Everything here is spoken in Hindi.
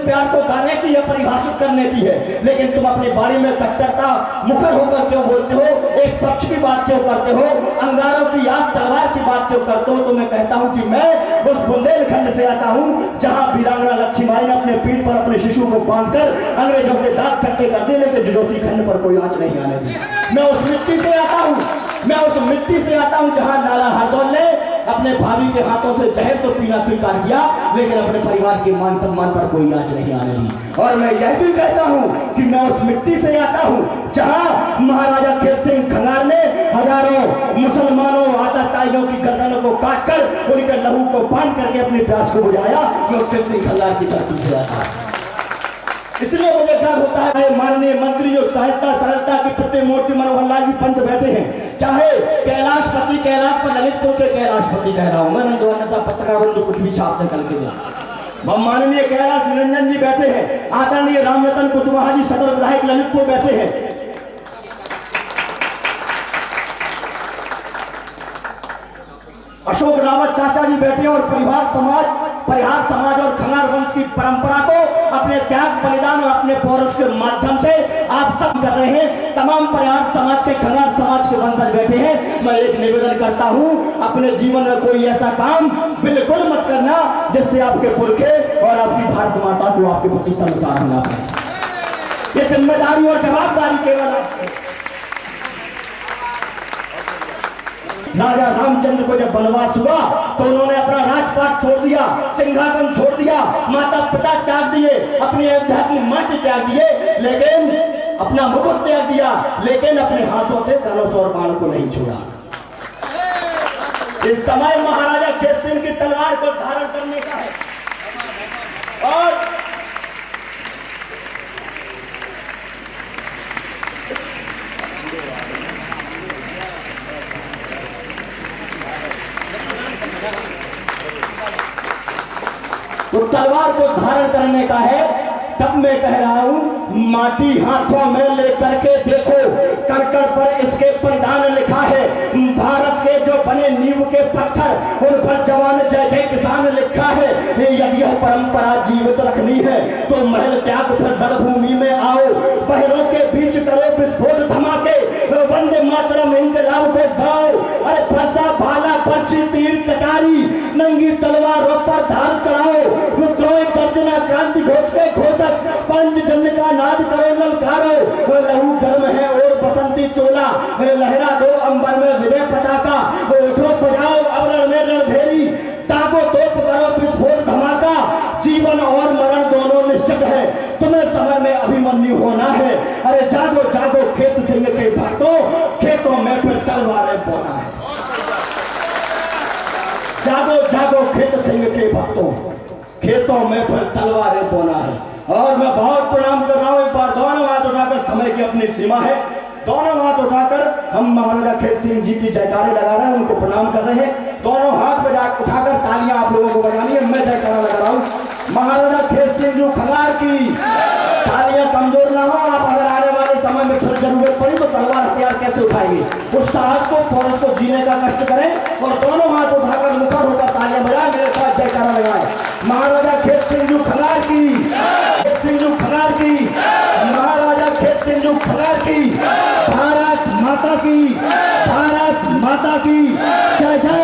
प्यार को गाने की या परिभाषित करने की है, लेकिन तुम अपनी बारी में कट्टरता मुखर होकर क्यों बोलते हो, एक पक्ष की बात क्यों करते हो, अंगारों की आग तलवार की बात क्यों करते हो। तो मैं कहता हूं कि मैं उस बुंदेलखंड से आता हूं जहां वीरांगना लक्ष्मीबाई ने अपने पीठ पर अपने शिशु को बांधकर अंग्रेजों के दांत खट्टे कर दिए, लेकिन ज्योति खंड पर कोई आंच नहीं आने दी। मैं उस मिट्टी से आता हूं, मैं उस मिट्टी से आता हूं जहां लाला हरदौल ने अपने भाभी के हाथों से जहर तो पीना स्वीकार किया, लेकिन अपने परिवार के मान सम्मान पर कोई आंच नहीं आने दी। और मैं यह भी कहता हूं कि मैं उस मिट्टी से आता हूं जहां महाराजा खेत सिंह खंगार ने हजारों मुसलमानों आतताइयों की गर्दनों को काटकर उनके लहू को बांध करके अपनी प्यास को बुझाया। मैं उस खेत सिंह खंगार की धरती से आता हूं, इसलिए मुझे गर्व होता है। माननीय मंत्री जो सहजता सरलता की प्रतिमूर्ति मनोहर लाल जी पंत बैठे हैं, चाहे कैलाशपति कैलाश पर ललितपुर के कैलाशपति कह रहा हूं मैं, नहीं तो अन्यथा पत्रकार बंधु कुछ भी छाप निकल के। माननीय कैलाश निरंजन जी बैठे हैं, आदरणीय रामरतन कुशवाहा जी सदर विधायक ललितपुर बैठे हैं, अशोक रावत चाचा जी बैठे हैं, और परिहार समाज और खंगार वंश की परंपरा को अपने त्याग बलिदान और अपने पौरुष के माध्यम से आप सब कर रहे हैं। तमाम परिहार समाज के खंगार समाज के वंशज बैठे हैं। मैं एक निवेदन करता हूं, अपने जीवन में कोई ऐसा काम बिल्कुल मत करना जिससे आपके पुरखे और आपकी भारत माता को आपके प्रति संसार होना पाए। ये जिम्मेदारी और जवाबदारी केवल आपकी। राजा रामचंद्र को जब वनवास हुआ तो उन्होंने अपना राजपाट छोड़ दिया, सिंहासन छोड़ दिया, माता पिता त्याग दिए, अपनी अयोध्या की माटी त्याग दिए, लेकिन अपना मुकुट त्याग दिया, लेकिन अपने हाथों से धनुष और बाण को नहीं छोड़ा। इस समय महाराजा खेत सिंह की तलवार को धारण करने का है, और वो तलवार को धारण करने का है। तब मैं कह रहा हूं, माटी हाथों में लेकर के देखो, कंकड़ पर इसके परिधान लिखा है। भारत के जो बने नींव के पत्थर उन पर जवान जय जय किसान लिखा है। यदि यह परंपरा जीवित रखनी है तो महल त्याग फिर रणभूमि में आओ, बहरों के बीच करो विस्फोट धमाके, वंदे मातरम इंकलाब को गाओ। अरे फरसा भाला पर्ची तीर कटारी नंगी तलवारों पर धार चढ़ाओ, विद्रोह गर्जना क्रांति घोष के घोषक पंच जन का नाद करो ललकारो। लहू गर्म है और बसंती चोला, लहरा दो अंबर में विजय पताका, उठो बजाओ अवरण में रणभेरी, ताको तोप करो विस्फोट धमाका। जीवन और मरण दोनों निश्चित है, तुम्हें समय में अभिमन्यु होना है। अरे जागो जागो खेत सिंह के भक्तों, खेतों में फिर तलवारें बोना है। जागो जागो खेत सिंह के भक्तों, खेतों में फिर तलवारें बोना है। और मैं बहुत प्रणाम कर रहा हूं, एक बार दोनों हाथ उठाकर, समय की अपनी सीमा है, दोनों हाथ उठाकर हम महाराजा खेत सिंह जी की जयकारे लगा रहे हैं, उनको प्रणाम कर रहे हैं। दोनों हाथ उठाकर तालियां आप लोगों को बजानी है, मैं जयकारा लगा रहा हूं। महाराजा खेत सिंह जी खंगार की तालियां कमजोर ना हो। आप अगर आने वाले समय में फिर जरूरत पड़ी तो तलवार हथियार कैसे उठाएंगे, उस साहस को पौरुष को जीने का कष्ट करें, और दोनों हाथ उठाकर मुखर होकर तालियां बजाएं, मेरे साथ जयकारा लगाएं। महाराजा खेत सिंह जी खंगार की, खेत सिंह जी खंगार की, महाराजा खेत सिंह जी खंगार की, भारत माता की, भारत माता की जय जय।